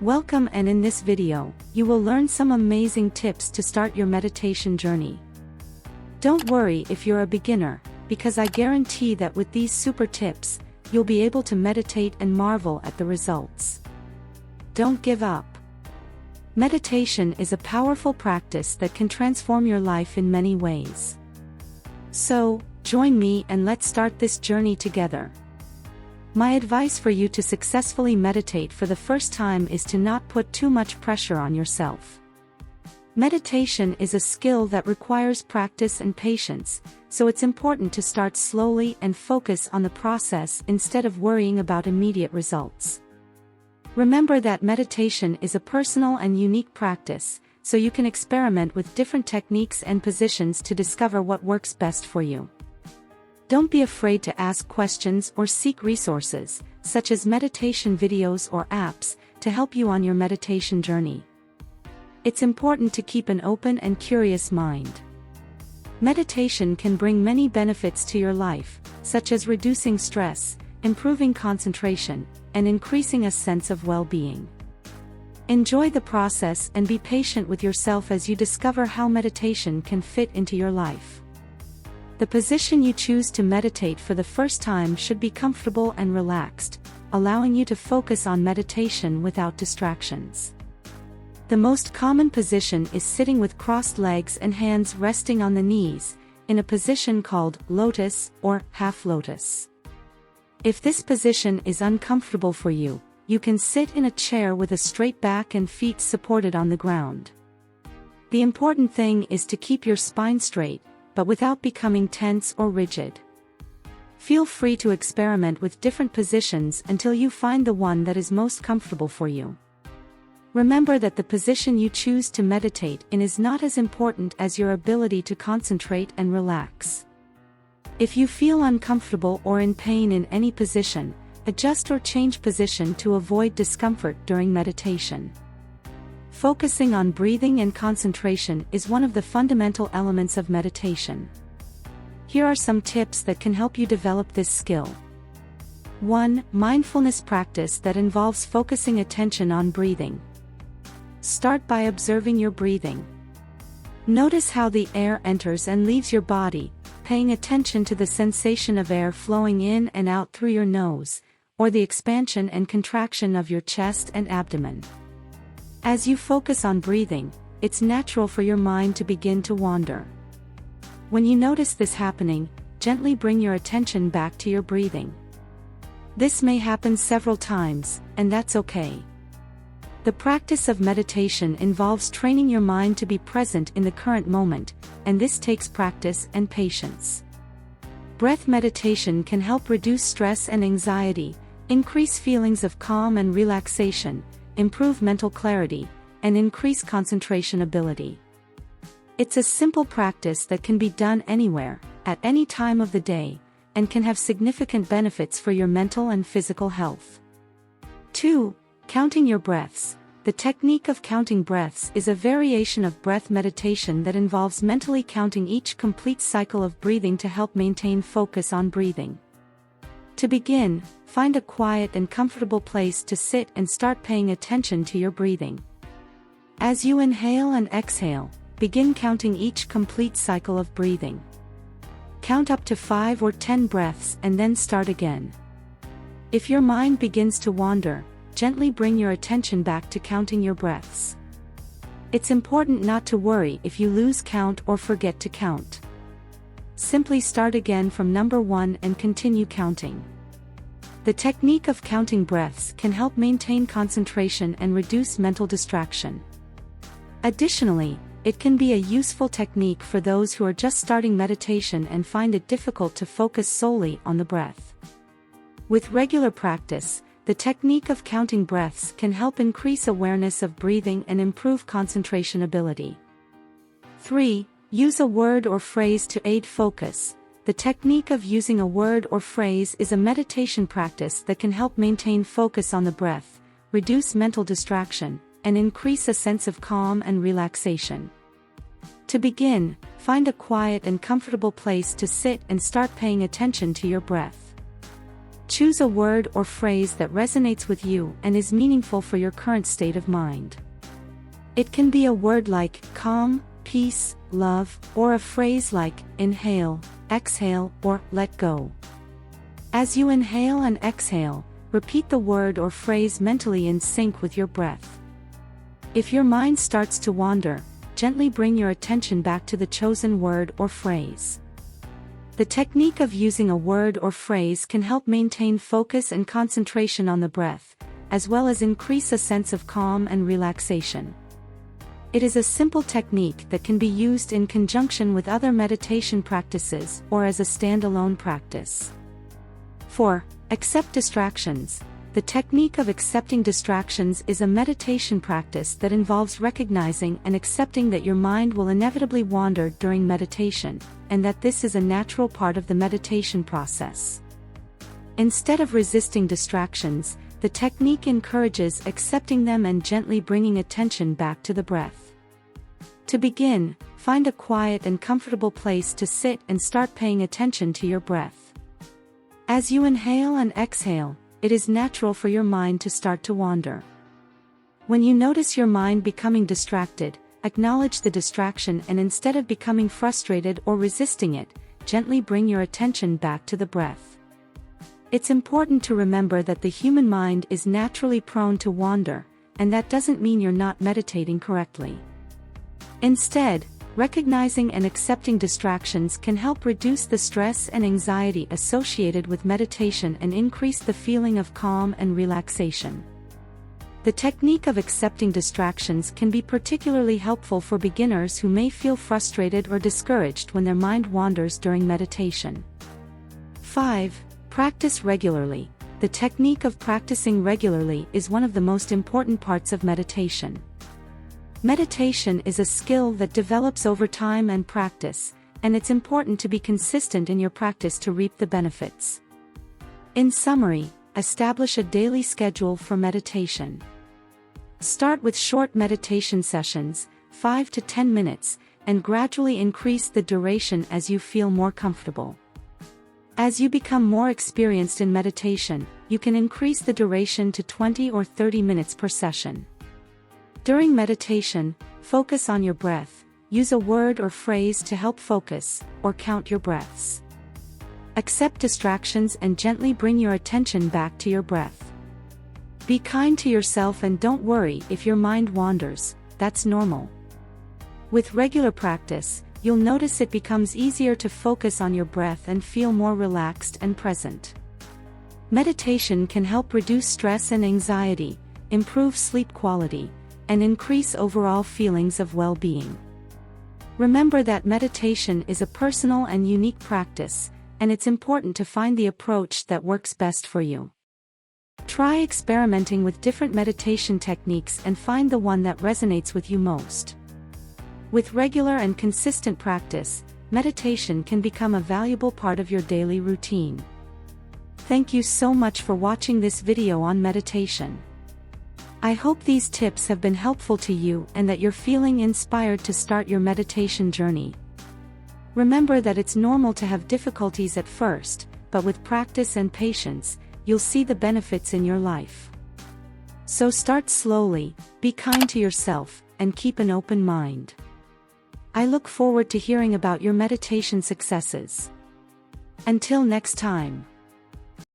Welcome, and in this video, you will learn some amazing tips to start your meditation journey. Don't worry if you're a beginner, because I guarantee that with these super tips, you'll be able to meditate and marvel at the results. Don't give up. Meditation is a powerful practice that can transform your life in many ways. So, join me and let's start this journey together. My advice for you to successfully meditate for the first time is to not put too much pressure on yourself. Meditation is a skill that requires practice and patience, so it's important to start slowly and focus on the process instead of worrying about immediate results. Remember that meditation is a personal and unique practice, so you can experiment with different techniques and positions to discover what works best for you. Don't be afraid to ask questions or seek resources, such as meditation videos or apps, to help you on your meditation journey. It's important to keep an open and curious mind. Meditation can bring many benefits to your life, such as reducing stress, improving concentration, and increasing a sense of well-being. Enjoy the process and be patient with yourself as you discover how meditation can fit into your life. The position you choose to meditate for the first time should be comfortable and relaxed, allowing you to focus on meditation without distractions. The most common position is sitting with crossed legs and hands resting on the knees, in a position called lotus or half lotus. If this position is uncomfortable for you, you can sit in a chair with a straight back and feet supported on the ground. The important thing is to keep your spine straight, but without becoming tense or rigid. Feel free to experiment with different positions until you find the one that is most comfortable for you. Remember that the position you choose to meditate in is not as important as your ability to concentrate and relax. If you feel uncomfortable or in pain in any position, adjust or change position to avoid discomfort during meditation. Focusing on breathing and concentration is one of the fundamental elements of meditation. Here are some tips that can help you develop this skill. 1. Mindfulness practice that involves focusing attention on breathing. Start by observing your breathing. Notice how the air enters and leaves your body, paying attention to the sensation of air flowing in and out through your nose, or the expansion and contraction of your chest and abdomen. As you focus on breathing, it's natural for your mind to begin to wander. When you notice this happening, gently bring your attention back to your breathing. This may happen several times, and that's okay. The practice of meditation involves training your mind to be present in the current moment, and this takes practice and patience. Breath meditation can help reduce stress and anxiety, increase feelings of calm and relaxation, improve mental clarity, and increase concentration ability. It's a simple practice that can be done anywhere, at any time of the day, and can have significant benefits for your mental and physical health. 2. Counting your breaths. The technique of counting breaths is a variation of breath meditation that involves mentally counting each complete cycle of breathing to help maintain focus on breathing. To begin, find a quiet and comfortable place to sit and start paying attention to your breathing. As you inhale and exhale, begin counting each complete cycle of breathing. Count up to 5 or 10 breaths and then start again. If your mind begins to wander, gently bring your attention back to counting your breaths. It's important not to worry if you lose count or forget to count. Simply start again from number 1 and continue counting. The technique of counting breaths can help maintain concentration and reduce mental distraction. Additionally, it can be a useful technique for those who are just starting meditation and find it difficult to focus solely on the breath. With regular practice, the technique of counting breaths can help increase awareness of breathing and improve concentration ability. 3. Use a word or phrase to aid focus. The technique of using a word or phrase is a meditation practice that can help maintain focus on the breath, reduce mental distraction, and increase a sense of calm and relaxation. To begin, find a quiet and comfortable place to sit and start paying attention to your breath. Choose a word or phrase that resonates with you and is meaningful for your current state of mind. It can be a word like calm, peace, love, or a phrase like inhale, exhale, or let go. As you inhale and exhale, repeat the word or phrase mentally in sync with your breath. If your mind starts to wander, gently bring your attention back to the chosen word or phrase. The technique of using a word or phrase can help maintain focus and concentration on the breath, as well as increase a sense of calm and relaxation. It is a simple technique that can be used in conjunction with other meditation practices or as a standalone practice. 4. Accept distractions. The technique of accepting distractions is a meditation practice that involves recognizing and accepting that your mind will inevitably wander during meditation, and that this is a natural part of the meditation process. Instead of resisting distractions, the technique encourages accepting them and gently bringing attention back to the breath. To begin, find a quiet and comfortable place to sit and start paying attention to your breath. As you inhale and exhale, it is natural for your mind to start to wander. When you notice your mind becoming distracted, acknowledge the distraction and instead of becoming frustrated or resisting it, gently bring your attention back to the breath. It's important to remember that the human mind is naturally prone to wander, and that doesn't mean you're not meditating correctly. Instead, recognizing and accepting distractions can help reduce the stress and anxiety associated with meditation and increase the feeling of calm and relaxation. The technique of accepting distractions can be particularly helpful for beginners who may feel frustrated or discouraged when their mind wanders during meditation. 5. Practice regularly. The technique of practicing regularly is one of the most important parts of meditation. Meditation is a skill that develops over time and practice, and it's important to be consistent in your practice to reap the benefits. In summary, establish a daily schedule for meditation. Start with short meditation sessions, 5 to 10 minutes, and gradually increase the duration as you feel more comfortable. As you become more experienced in meditation, you can increase the duration to 20 or 30 minutes per session. During meditation, focus on your breath, use a word or phrase to help focus, or count your breaths. Accept distractions and gently bring your attention back to your breath. Be kind to yourself and don't worry if your mind wanders, that's normal. With regular practice, you'll notice it becomes easier to focus on your breath and feel more relaxed and present. Meditation can help reduce stress and anxiety, improve sleep quality, and increase overall feelings of well-being. Remember that meditation is a personal and unique practice, and it's important to find the approach that works best for you. Try experimenting with different meditation techniques and find the one that resonates with you most. With regular and consistent practice, meditation can become a valuable part of your daily routine. Thank you so much for watching this video on meditation. I hope these tips have been helpful to you and that you're feeling inspired to start your meditation journey. Remember that it's normal to have difficulties at first, but with practice and patience, you'll see the benefits in your life. So start slowly, be kind to yourself, and keep an open mind. I look forward to hearing about your meditation successes. Until next time.